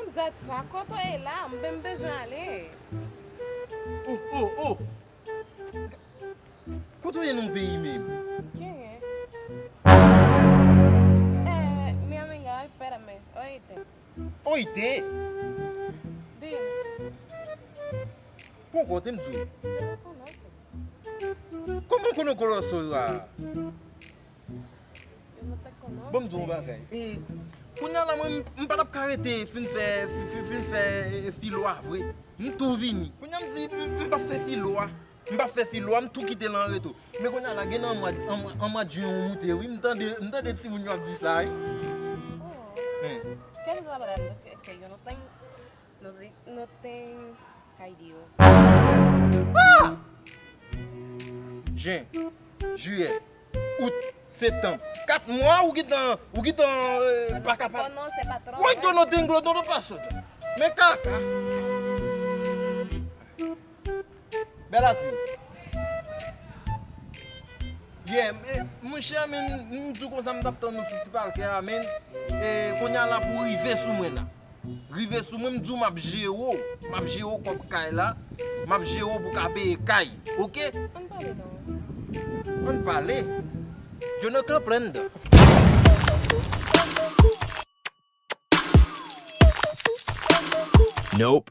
An dat sa, koto e la, mben bejan ale. Oh. Koto yon nou peyi men? Ken mi amiga, espérame, oíste. Oite? Dime, Pon kote mdou? yo no conozco. Koman kono koloso la? Yo no te conozco. Bon mdou bagay. Kounya la mwen mpadap karete fin fè filwa vwe. Mtou vini. Kounya mdi mba fè filwa. Mtou kite lan reto. Me kounya la gen an mwa diyon mwote wi. Mtande ti moun yo ap di sa. Oh, ¿qué es la verdad? Que yo no tengo, ay Dios. Juin, juillet, août, septembre. 4 mois ou qui pas capable. Conoce, patrón. Oui, tu no tengo no paso. Mais caca. Bellatrix. Yeah, mon cher, nous disons comme ça, nous tapons nous principal que amen. Et qu'on y a là pour river sous moi là. River sous moi, nous m'a géo comme kay là, m'a géo pour caber kay. OK? On parle donc. On parle. Je ne comprends pas. Nope.